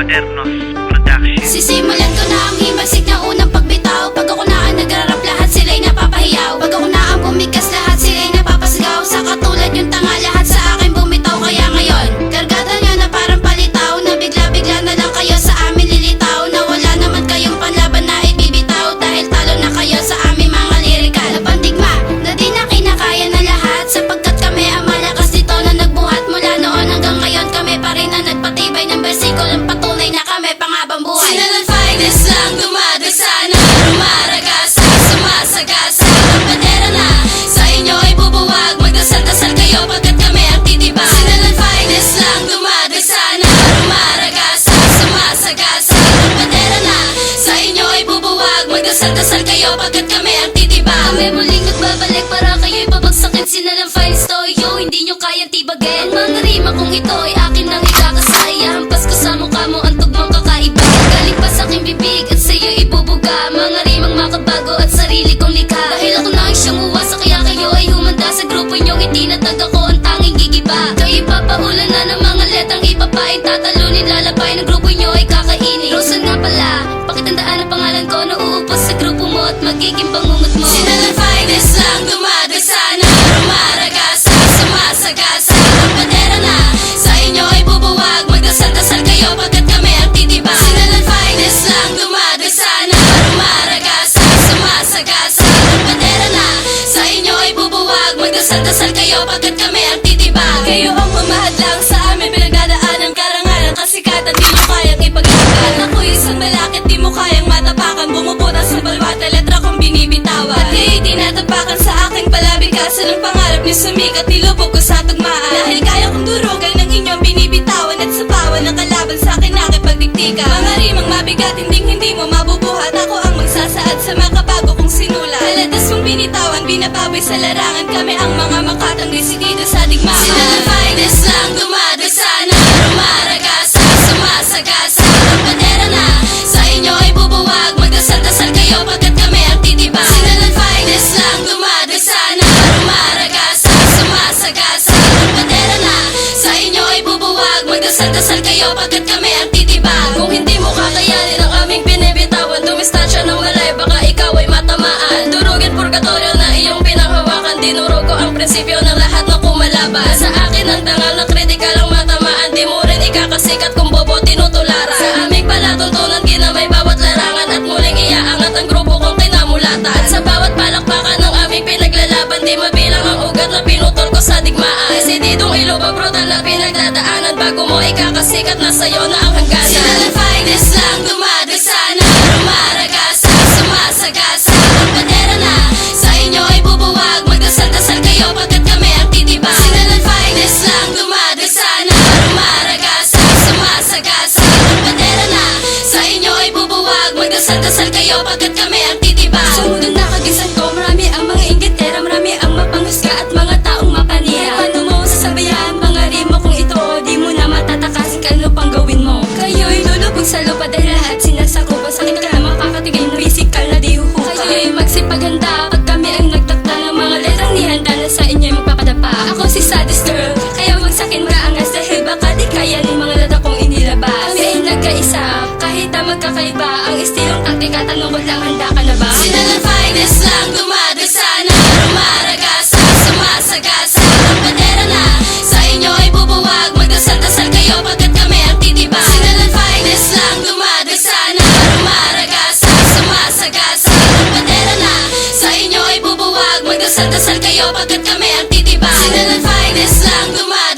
Modernos Production. Sisimulan ko na ang himasik na unang pagbitaw. Pag ako na ang nagrarap, lahat sila'y napapahiyaw. Pag ako na ang bumigas, lahat sila'y napapasigaw. Sa katulad yung tanga, lahat sa akin bumitaw. Kaya ngayon, kargada nyo na parang palitaw, na bigla-bigla na lang kayo sa amin lilitaw. Na wala naman kayong panlaban na ibibitaw, dahil talo na kayo sa aming mga lirikal na pandigma, na di na kinakaya na lahat. Sapagkat kami ang malakas dito na nagbuhat. Mula noon hanggang ngayon, kami pa rin ang nagpatibay ng bersikulang patunay na kami panghabang buhay. Sinalang finest lang dumadasa na rumaragas, sumasagas ang bandera na sa inyo ay bubuwag. Magdasal-dasal kayo pagkat kami ang titiba. Sinalang finest lang dumadasa na rumaragas, sumasagas ang bandera na sa inyo ay bubuwag. Magdasal-dasal kayo pagkat kami ang titiba. Kami muling nagbabalik para kayo'y babagsakin. Sinalang finest toyo, hindi nyo kayang tibagin. Ang mga rima kong ito ay akin nang ikakasay. Hampas ko sa mukha mo ang tugmang kakaiba. Galing pa sa aking bibig at sa'yo ibubuga. Mga rimang makabago at sarili kong likha. Dahil ako na ang siyang uwasa, kaya kayo ay humanda. Sa grupo nyong itinatag ako ang tanging gigiba. Kayo ipapaulan na ng mga letang ipapain. Tatalunin, lalabayin, ang grupo nyo ay kakainin. Rosan nga pala, pakitandaan ang pangalan ko na uupos sa grupo mo at magiging bangungot mo. Sinalang finest lang dumadasa na rumaragas, sumasagas ang bandera na sa inyo ay bubuwag. Magdasal-dasal kayo pagkat kami ang titiba. Sinalang finest lang dumadasa na rumaragas, sumasagas ang bandera na sa inyo ay bubuwag. Magdasal-dasal kayo pagkat kami ang titiba. Kayo ang mamahadlang sa amin, pinagdadaan ang karangalan, kasikatan di mo kayang ipag-iwagan. Ako'y isang malakit, di mo kayang matapakan. Bumubuta sa balwata, letra kong binibitawan. Pati tinatapakan sa aking palabikasan ng pangarap niyo sumikat, nilubog ko sa tugmaan. Dahil kaya kong durugay ng inyong binibitawan at sapawan ng kalaban sa akin nakipagdiktika. Mga rimang mabigat, hindi mo mabubuhat. Ako ang magsasaad sa makabago kong sinulat. Haladas mong binitawan, binababoy sa larangan. Kami ang mga makatang desidido sa digmaan. Sinalang finest lang dumadasa na rumaragas, sumasagas ang bandera na sa inyo ay bubuwag. Magdasal-dasal kayo pagkat kami ang titiba. Sinalang finest lang dumadasa na rumaragas, sumasagas ang bandera na sa inyo ay bubuwag. Magdasal-dasal kayo pagkat kami ang titiba. Kung hindi mo kakayanin ang aming binibitawan, dumistansya ng malay, baka ikaw ay matamaan. Durugin purgatorio na iyong pinanghawakan. Dinuro ko ang prinsipyo ng lahat na kumalaban. Sa akin ang dangal na kritikal ang matamaan. Di mo rin ikakasikat kung bobo tinutularan. Sa aming palatuntunan ginamay bawat larangan at muling iaangat ang grupo kong kinamulatan. At sa bawat palakpakan ng aming pinaglalaban, di mabilang ang ugat na pinutol ko sa digmaan. Desididong ilubag brutal na pinagdadaanan, bago mo ikakasikat na sa'yo na ang hangganan. Sinalang finest lang dumadasa na rumaragas, sumasagas ang bandera na sa inyo ay bubuwag. Magdasal-dasal kayo pagkat kami ang titiba. Sinalang finest lang dumadasa na rumaragas, sumasagas ang bandera na sa inyo ay bubuwag. Magdasal-dasal kayo pagkat kami ang titiba. Sumunod na kagisan ko, marami ang mga inggitera, marami ang mapanghusga at mga taong mapanira. Paano mo sasabayan mga rimo kung ito di mo na matatakasin, kano pang gawin mo? Kayo'y lulubog sa lupa dahil lahat sinasakupan. Sakit ka na makakatigay na physical na di huhuka. Kayo'y magsipaghanda pag kami ang nagtakda ng mga letrang nihanda na sa inyo'y magpapadapa. Ako si saddest girl, kaya wag sakin makaangas dahil baka di kaya ng mga lata kong inilabas. Kami ay nagkaisa, kahit na magkakaiba ang estilong taktika, tanong ko lang handa ka na ba? Sinalang finest lang dumadasa na rumaragas, sumasagas ang bandera na sa inyo ay bubuwag. Magdasal-dasal kayo pagkat kami ang titiba. Sinalang finest lang dumadasa na rumaragas, sumasagas ang bandera na sa inyo ay bubuwag. Magdasal-dasal kayo pagkat kami ang titiba. Sinalang finest lang dumadasa